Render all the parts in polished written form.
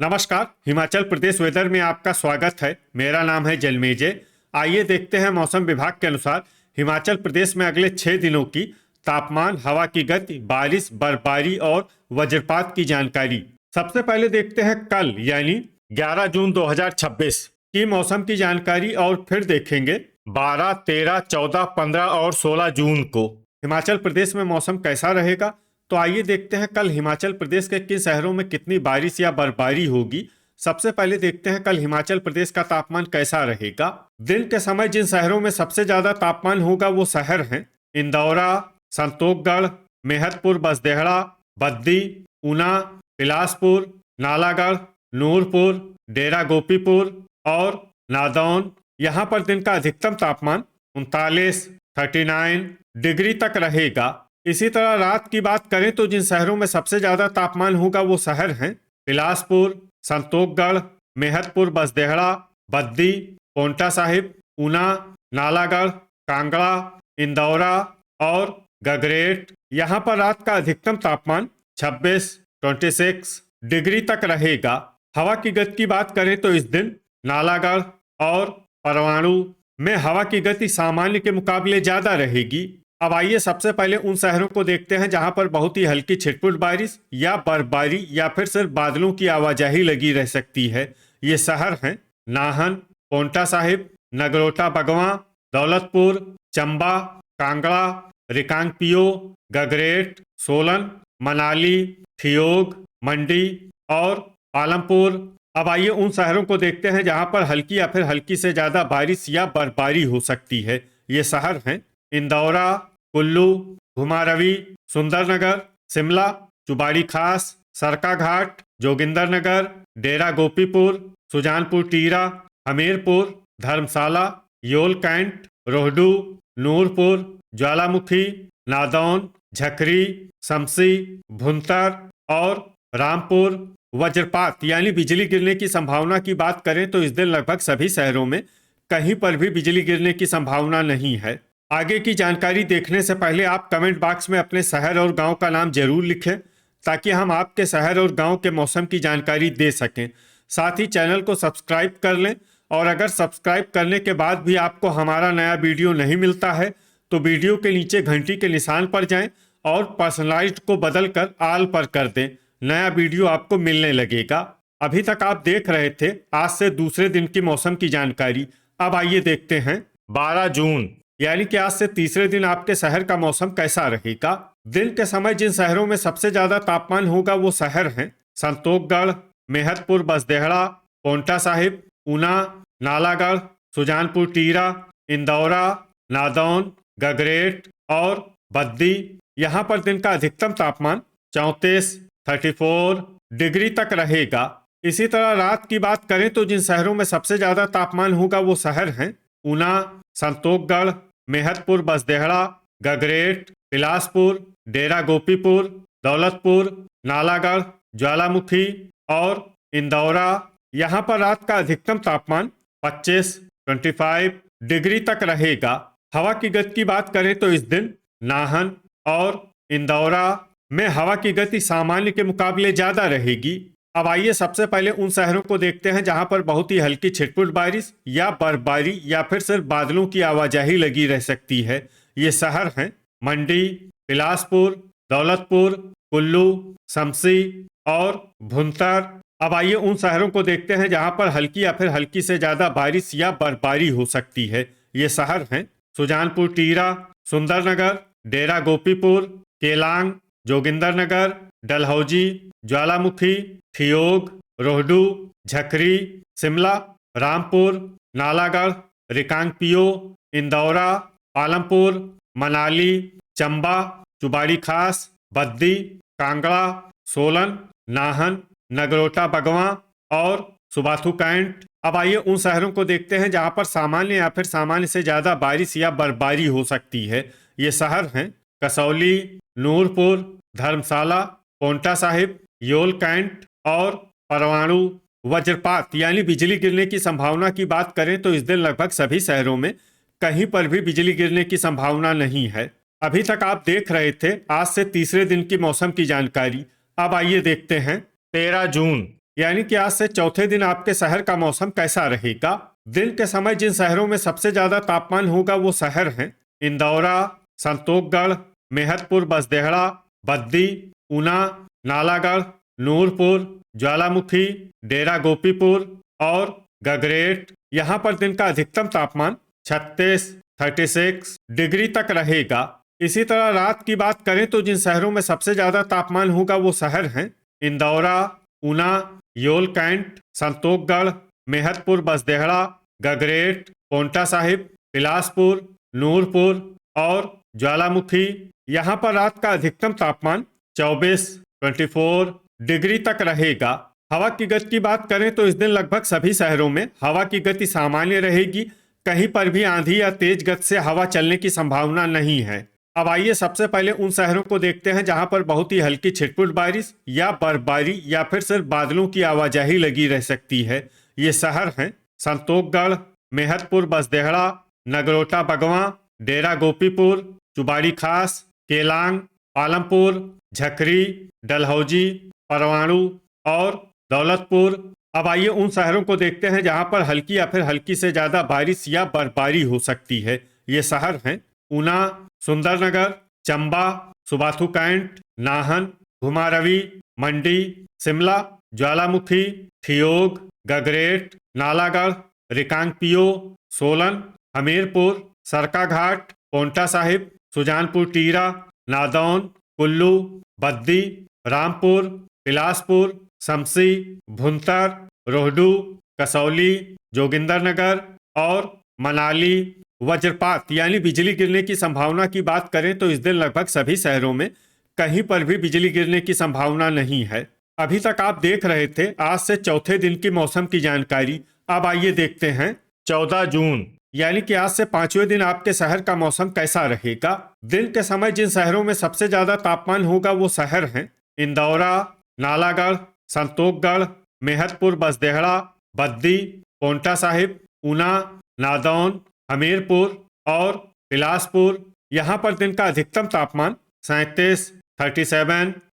नमस्कार। हिमाचल प्रदेश वेदर में आपका स्वागत है। मेरा नाम है जलमेजय। आइए देखते हैं मौसम विभाग के अनुसार हिमाचल प्रदेश में अगले 6 दिनों की तापमान, हवा की गति, बारिश, बर्फबारी और वज्रपात की जानकारी। सबसे पहले देखते हैं कल यानी 11 जून 2026 की मौसम की जानकारी और फिर देखेंगे 12, 13, 14, 15 और 16 जून को हिमाचल प्रदेश में मौसम कैसा रहेगा। तो आइए देखते हैं कल हिमाचल प्रदेश के किन शहरों में कितनी बारिश या बर्फबारी होगी। सबसे पहले देखते हैं कल हिमाचल प्रदेश का तापमान कैसा रहेगा। दिन के समय जिन शहरों में सबसे ज्यादा तापमान होगा वो शहर हैं इंदौरा, संतोषगढ़, मेहतपुर, बसदेहड़ा, बद्दी, ऊना, बिलासपुर, नालागढ़, नूरपुर, डेरा गोपीपुर और नादौन। यहाँ पर दिन का अधिकतम तापमान 39 डिग्री तक रहेगा। इसी तरह रात की बात करें तो जिन शहरों में सबसे ज्यादा तापमान होगा वो शहर हैं बिलासपुर, संतोषगढ़, मेहतपुर, बसदेहड़ा, बद्दी, पोंटा साहिब, ऊना, नालागढ़, कांगड़ा, इंदौरा और गगरेट। यहाँ पर रात का अधिकतम तापमान 26 डिग्री तक रहेगा। हवा की गति की बात करें तो इस दिन नालागढ़ और परवाणु में हवा की गति सामान्य के मुकाबले ज्यादा रहेगी। अब आइए सबसे पहले उन शहरों को देखते हैं जहां पर बहुत ही हल्की छिटपुट बारिश या बर्फबारी या फिर सिर्फ बादलों की आवाजाही लगी रह सकती है। ये शहर हैं नाहन, पोंटा साहिब, नगरोटा बगवां, दौलतपुर, चंबा, कांगड़ा, रिकांगपिओ, गगरेट, सोलन, मनाली, ठियोग, मंडी और पालमपुर। अब आइए उन शहरों को देखते हैं जहां पर हल्की या फिर हल्की से ज्यादा बारिश या बर्फबारी हो सकती है। ये शहर हैं इंदौरा, कुल्लू, घुमारवी, सुंदरनगर, शिमला, चुबाड़ी खास, सरका घाट, जोगिंदरनगर, डेरा गोपीपुर, सुजानपुर टीरा, हमीरपुर, धर्मशाला, योल कैंट, रोहडू, नूरपुर, ज्वालामुखी, नादौन, झकरी, शमसी, भुंतर और रामपुर। वज्रपात यानी बिजली गिरने की संभावना की बात करें तो इस दिन लगभग सभी शहरों में कहीं पर भी बिजली गिरने की संभावना नहीं है। आगे की जानकारी देखने से पहले आप कमेंट बॉक्स में अपने शहर और गांव का नाम जरूर लिखें ताकि हम आपके शहर और गांव के मौसम की जानकारी दे सकें। साथ ही चैनल को सब्सक्राइब कर लें और अगर सब्सक्राइब करने के बाद भी आपको हमारा नया वीडियो नहीं मिलता है तो वीडियो के नीचे घंटी के निशान पर जाएं और पर्सनलाइज्ड को बदलकर ऑल पर कर दें। नया वीडियो आपको मिलने लगेगा। अभी तक आप देख रहे थे आज से दूसरे दिन की मौसम की जानकारी। अब आइए देखते हैं 12 जून यानी कि आज से तीसरे दिन आपके शहर का मौसम कैसा रहेगा। दिन के समय जिन शहरों में सबसे ज्यादा तापमान होगा वो शहर हैं संतोषगढ़, मेहतपुर, बसदेहड़ा, पोंटा साहिब, ऊना, नालागढ़, सुजानपुर टीरा, इंदौरा, नादौन, गगरेट और बद्दी। यहाँ पर दिन का अधिकतम तापमान 34 डिग्री तक रहेगा। इसी तरह रात की बात करें तो जिन शहरों में सबसे ज्यादा तापमान होगा वो शहर हैं ऊना, संतोषगढ़, मेहतपुर, बसदेहड़ा, गगरेट, बिलासपुर, डेरा गोपीपुर, दौलतपुर, नालागढ़, ज्वालामुखी और इंदौरा। यहाँ पर रात का अधिकतम तापमान 25 डिग्री तक रहेगा। हवा की गति की बात करें तो इस दिन नाहन और इंदौरा में हवा की गति सामान्य के मुकाबले ज्यादा रहेगी। अब आइए सबसे पहले उन शहरों को देखते हैं जहां पर बहुत ही हल्की छिटपुट बारिश या बर्फबारी या फिर सिर्फ बादलों की आवाजाही लगी रह सकती है। ये शहर हैं मंडी, बिलासपुर, दौलतपुर, कुल्लू, शमसी और भुंतर। अब आइए उन शहरों को देखते हैं जहां पर हल्की या फिर हल्की से ज्यादा बारिश या बर्फबारी हो सकती है। ये शहर हैं सुजानपुर टीरा, सुंदरनगर, डेरा गोपीपुर, केलांग, जोगिंदरनगर, डलहौजी, ज्वालामुखी, ठियोग, रोहडू, झकरी, शिमला, रामपुर, नालागढ़, रिकांगपिओ, इंदौरा, पालमपुर, मनाली, चंबा, चुबाड़ी खास, बद्दी, कांगड़ा, सोलन, नाहन, नगरोटा बगवां और सुबाथू कैंट। अब आइए उन शहरों को देखते हैं जहां पर सामान्य या फिर सामान्य से ज्यादा बारिश या बर्फबारी हो सकती है। ये शहर हैं कसौली, नूरपुर, धर्मशाला, पोंटा साहिब, योल कैंट और परवाणु। वज्रपात यानी बिजली गिरने की संभावना की बात करें तो इस दिन लगभग सभी शहरों में कहीं पर भी बिजली गिरने की संभावना नहीं है। अभी तक आप देख रहे थे आज से तीसरे दिन की मौसम की जानकारी। अब आइए देखते हैं 13 जून यानी कि आज से चौथे दिन आपके शहर का मौसम कैसा रहेगा। दिन के समय जिन शहरों में सबसे ज्यादा तापमान होगा वो शहर हैं इंदौरा, संतोषगढ़, मेहतपुर बसदेहड़ा, बद्दी, ऊना, नालागढ़, नूरपुर, ज्वालामुखी, डेरा गोपीपुर और गगरेट। यहाँ पर दिन का अधिकतम तापमान 36 डिग्री तक रहेगा। इसी तरह रात की बात करें तो जिन शहरों में सबसे ज्यादा तापमान होगा वो शहर हैं इंदौरा, ऊना, योल कैंट, संतोषगढ़, मेहतपुर बसदेहड़ा, गगरेट, पोंटा साहिब, बिलासपुर, नूरपुर और ज्वालामुखी। यहाँ पर रात का अधिकतम तापमान 24 डिग्री तक रहेगा। हवा की गति की बात करें तो इस दिन लगभग सभी शहरों में हवा की गति सामान्य रहेगी। कहीं पर भी आंधी या तेज गति से हवा चलने की संभावना नहीं है। अब आइए सबसे पहले उन शहरों को देखते हैं जहां पर बहुत ही हल्की छिटपुट बारिश या बर्फबारी या फिर सिर्फ बादलों की आवाजाही लगी रह सकती है। ये शहर हैं संतोषगढ़, मेहतपुर बसदेहड़ा, नगरोटा बगवां, डेरा गोपीपुर, चुबाड़ी खास, केलांग, पालमपुर, झकरी, डलहौजी, परवाणु और दौलतपुर। अब आइए उन शहरों को देखते हैं जहां पर हल्की या फिर हल्की से ज्यादा बारिश या बर्फबारी हो सकती है। ये शहर हैं ऊना, सुंदरनगर, चंबा, सुबाथू कैंट, नाहन, घुमारवी, मंडी, शिमला, ज्वालामुखी, ठियोग, गगरेट, नालागढ़, रिकांगपियो, सोलन, हमीरपुर, सरका घाट, पोंटा साहिब, सुजानपुर टीरा, नादौन, कुल्लू, बद्दी, रामपुर, बिलासपुर, शमसी, भुंतर, रोहडू, कसौली, जोगिंदरनगर और मनाली। वज्रपात यानी बिजली गिरने की संभावना की बात करें तो इस दिन लगभग सभी शहरों में कहीं पर भी बिजली गिरने की संभावना नहीं है। अभी तक आप देख रहे थे आज से चौथे दिन की मौसम की जानकारी। अब आइए देखते हैं 14 जून यानी कि आज से पांचवें दिन आपके शहर का मौसम कैसा रहेगा। दिन के समय जिन शहरों में सबसे ज्यादा तापमान होगा वो शहर हैं इंदौरा, नालागढ़, संतोषगढ़, मेहतपुर बसदेहड़ा, बद्दी, पोंटा साहिब, ऊना, नादौन, हमीरपुर और बिलासपुर। यहाँ पर दिन का अधिकतम तापमान 37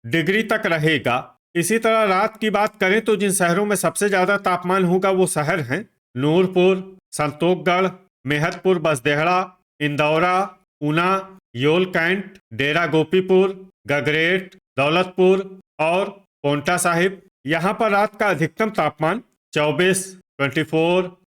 डिग्री तक रहेगा। इसी तरह रात की बात करें तो जिन शहरों में सबसे ज्यादा तापमान होगा वो शहर हैं नूरपुर, संतोषगढ़, मेहतपुर बसदेहड़ा, इंदौरा, ऊना, योल कैंट, डेरा गोपीपुर, गगरेट, दौलतपुर और पोंटा साहिब। यहाँ पर रात का अधिकतम तापमान 24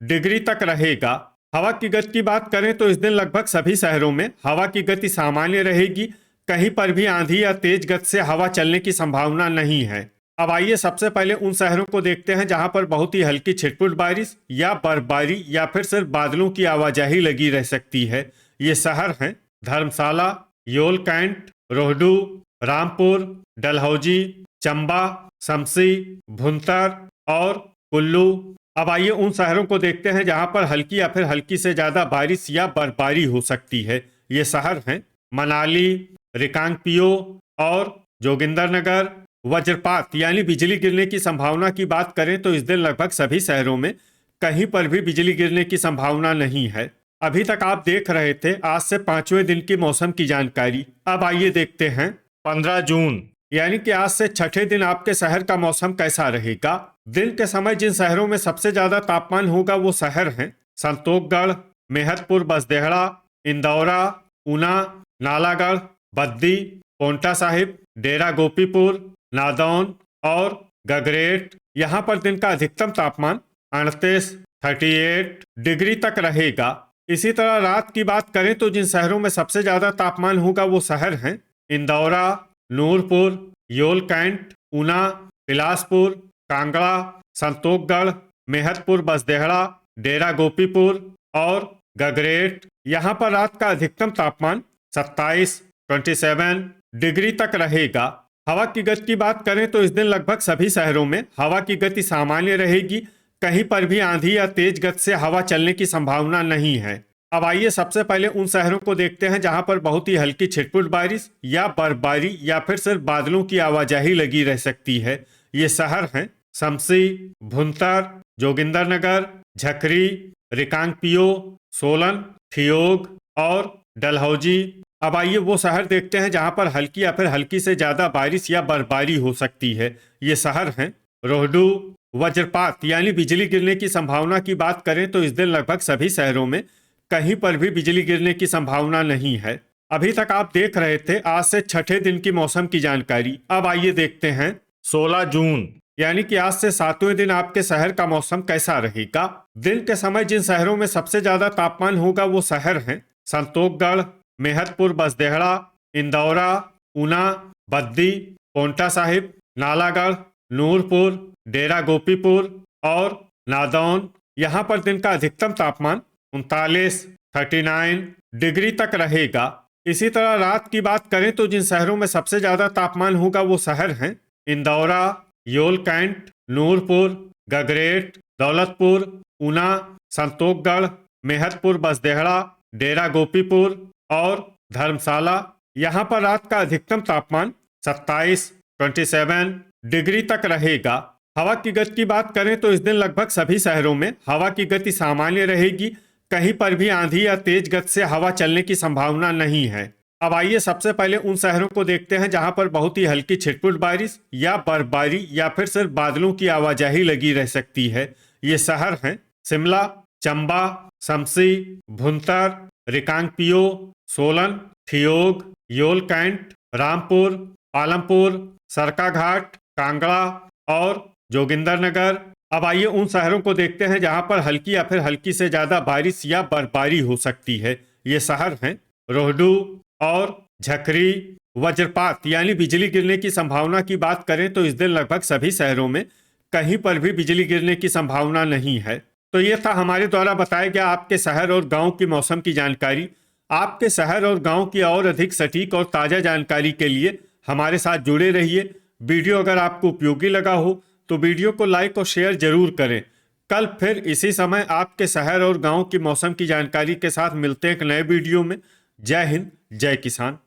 डिग्री तक रहेगा। हवा की गति की बात करें तो इस दिन लगभग सभी शहरों में हवा की गति सामान्य रहेगी। कहीं पर भी आंधी या तेज गति से हवा चलने की संभावना नहीं है। अब आइए सबसे पहले उन शहरों को देखते हैं जहां पर बहुत ही हल्की छिटपुट बारिश या बर्फबारी या फिर सिर्फ बादलों की आवाजाही लगी रह सकती है। ये शहर हैं धर्मशाला, योल कैंट, रोहडू, रामपुर, डलहौजी, चंबा, शमसी, भुंतर और कुल्लू। अब आइए उन शहरों को देखते हैं जहां पर हल्की या फिर हल्की से ज्यादा बारिश या बर्फबारी हो सकती है। ये शहर हैं मनाली, रिकांगपियो और जोगिंदरनगर। वज्रपात यानी बिजली गिरने की संभावना की बात करें तो इस दिन लगभग सभी शहरों में कहीं पर भी बिजली गिरने की संभावना नहीं है। अभी तक आप देख रहे थे आज से पांचवें दिन की मौसम की जानकारी। अब आइए देखते हैं 15 जून यानी कि आज से छठे दिन आपके शहर का मौसम कैसा रहेगा। दिन के समय जिन शहरों में सबसे ज्यादा तापमान होगा वो शहर हैं संतोषगढ़, मेहतपुर बसदेहड़ा, इंदौरा, ऊना, नालागढ़, बद्दी, पोंटा साहिब, डेरा गोपीपुर, नादौन और गगरेट। यहाँ पर दिन का अधिकतम तापमान 38 डिग्री तक रहेगा। इसी तरह रात की बात करें तो जिन शहरों में सबसे ज्यादा तापमान होगा वो शहर हैं इंदौरा, नूरपुर, योल कैंट, ऊना, बिलासपुर, कांगड़ा, संतोषगढ़, मेहतपुर बसदेहड़ा, डेरा गोपीपुर और गगरेट। यहाँ पर रात का अधिकतम तापमान 27 डिग्री तक रहेगा। हवा की गति की बात करें तो इस दिन लगभग सभी शहरों में हवा की गति सामान्य रहेगी। कहीं पर भी आंधी या तेज गति से हवा चलने की संभावना नहीं है। अब आइए सबसे पहले उन शहरों को देखते हैं जहां पर बहुत ही हल्की छिटपुट बारिश या बर्फबारी या फिर सिर्फ बादलों की आवाजाही लगी रह सकती है। ये शहर हैं शमसी, भुंतर, जोगिंदरनगर, झकरी, रिकांगपियो, सोलन, ठियोग और डलहौजी। अब आइए वो शहर देखते हैं जहां पर हल्की या फिर हल्की से ज्यादा बारिश या बर्फबारी हो सकती है। ये शहर हैं रोहडू वज्रपात यानी बिजली गिरने की संभावना की बात करें तो इस दिन लगभग सभी शहरों में कहीं पर भी बिजली गिरने की संभावना नहीं है। अभी तक आप देख रहे थे आज से छठे दिन की मौसम की जानकारी। अब आइए देखते हैं 16 जून यानी कि आज से 7वें दिन आपके शहर का मौसम कैसा रहेगा। दिन के समय जिन शहरों में सबसे ज्यादा तापमान होगा वो शहर हैं संतोषगढ़, मेहतपुर, बसदेहड़ा, इंदौरा, ऊना, बद्दी, पोंटा साहिब, नालागढ़, नूरपुर, डेरा गोपीपुर और नादौन। यहाँ पर दिन का अधिकतम तापमान 39 डिग्री तक रहेगा। इसी तरह रात की बात करें तो जिन शहरों में सबसे ज्यादा तापमान होगा वो शहर हैं इंदौरा, योल कैंट, नूरपुर, गगरेट, दौलतपुर, ऊना, संतोषगढ़, मेहतपुर, बसदेहड़ा, डेरा गोपीपुर और धर्मशाला। यहाँ पर रात का अधिकतम तापमान 27 डिग्री तक रहेगा। हवा की गति की बात करें तो इस दिन लगभग सभी शहरों में हवा की गति सामान्य रहेगी। कहीं पर भी आंधी या तेज गति से हवा चलने की संभावना नहीं है। अब आइए सबसे पहले उन शहरों को देखते हैं जहां पर बहुत ही हल्की छिटपुट बारिश या बर्फबारी या फिर सिर्फ बादलों की आवाजाही लगी रह सकती है। ये शहर हैं शिमला, चंबा, शमशी, भुंतर, रिकांगपिओ, सोलन, ठियोग, योल कैंट, रामपुर, पालमपुर, सरकाघाट, कांगड़ा और जोगिंदरनगर। अब आइए उन शहरों को देखते हैं जहां पर हल्की या फिर हल्की से ज्यादा बारिश या बर्फबारी हो सकती है। ये शहर हैं रोहडू और झकरी। वज्रपात यानी बिजली गिरने की संभावना की बात करें तो इस दिन लगभग सभी शहरों में कहीं पर भी बिजली गिरने की संभावना नहीं है। तो ये था हमारे द्वारा बताया गया आपके शहर और गांव की मौसम की जानकारी। आपके शहर और गांव की और अधिक सटीक और ताज़ा जानकारी के लिए हमारे साथ जुड़े रहिए। वीडियो अगर आपको उपयोगी लगा हो तो वीडियो को लाइक और शेयर जरूर करें। कल फिर इसी समय आपके शहर और गांव की मौसम की जानकारी के साथ मिलते हैं एक नए वीडियो में। जय हिंद, जय किसान।